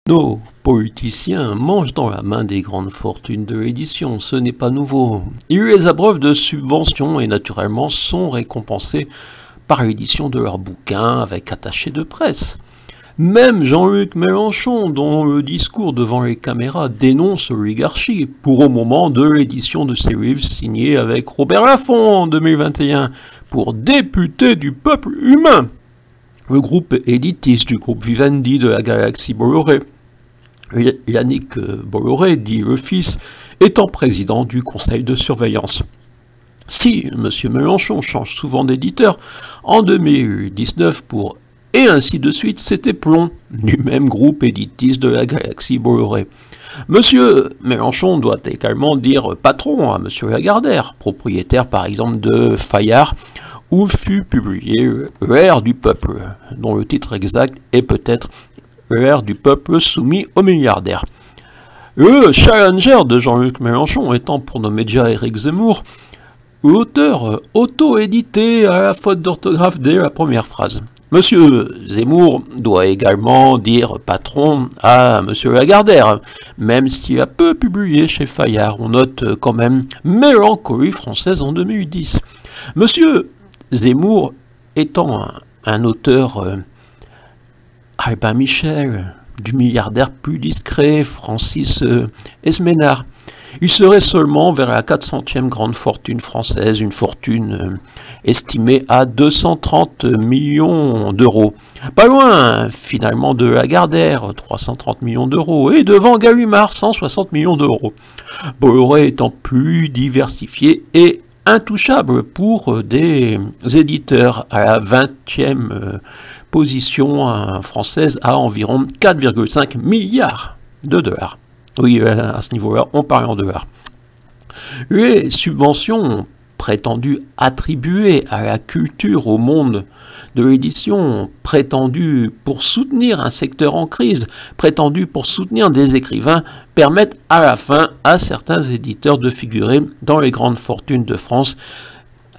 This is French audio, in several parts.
Nos politiciens mangent dans la main des grandes fortunes de l'édition, ce n'est pas nouveau. Ils les abreuvent de subventions et naturellement sont récompensés par l'édition de leurs bouquins avec attachés de presse. Même Jean-Luc Mélenchon, dont le discours devant les caméras dénonce l'oligarchie, pour au moment de l'édition de ses livres signés avec Robert Laffont en 2021 pour député du peuple humain. Le groupe élitiste du groupe Vivendi de la galaxie Bolloré. Yannick Bolloré, dit le fils, étant président du conseil de surveillance. Si M. Mélenchon change souvent d'éditeur, en 2019 pour et ainsi de suite, c'était Plomb, du même groupe élitiste de la galaxie Bolloré. M. Mélenchon doit également dire patron à M. Lagardère, propriétaire par exemple de Fayard, où fut publié L'ère du peuple, dont le titre exact est peut-être L'ère du peuple soumis aux milliardaires. Le challenger de Jean-Luc Mélenchon étant pour nos médias Éric Zemmour, l'auteur auto-édité à la faute d'orthographe dès la première phrase. Monsieur Zemmour doit également dire patron à Monsieur Lagardère, même s'il a peu publié chez Fayard. On note quand même Mélancolie française en 2010. Monsieur Zemmour étant un auteur Albin Michel, du milliardaire plus discret Francis Esménard. Il serait seulement vers la 400e grande fortune française, une fortune estimée à 230 millions d'euros. Pas loin, finalement, de Lagardère, 330 millions d'euros, et devant Gallimard, 160 millions d'euros. Bolloré étant plus diversifié et intouchable pour des éditeurs à la 20e position française à environ 4,5 milliards de dollars. Oui, à ce niveau-là, on parle en dollars. Les subventions prétendues attribuées à la culture au monde de l'édition, prétendues pour soutenir un secteur en crise, prétendues pour soutenir des écrivains, permettent à la fin à certains éditeurs de figurer dans les grandes fortunes de France.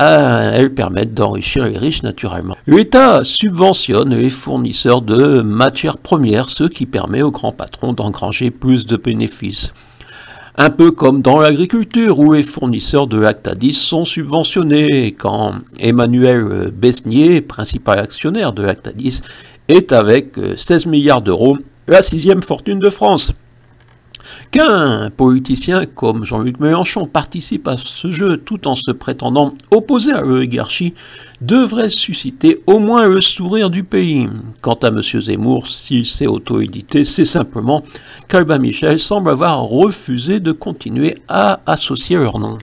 Elles permettent d'enrichir les riches naturellement. L'État subventionne les fournisseurs de matières premières, ce qui permet aux grands patrons d'engranger plus de bénéfices. Un peu comme dans l'agriculture où les fournisseurs de Lactalis sont subventionnés, quand Emmanuel Besnier, principal actionnaire de Lactalis, est avec 16 milliards d'euros la 6e fortune de France. Qu'un politicien comme Jean-Luc Mélenchon participe à ce jeu tout en se prétendant opposé à l'oligarchie devrait susciter au moins le sourire du pays. Quant à M. Zemmour, s'il s'est auto-édité, c'est simplement qu'Albin Michel semble avoir refusé de continuer à associer leur nom.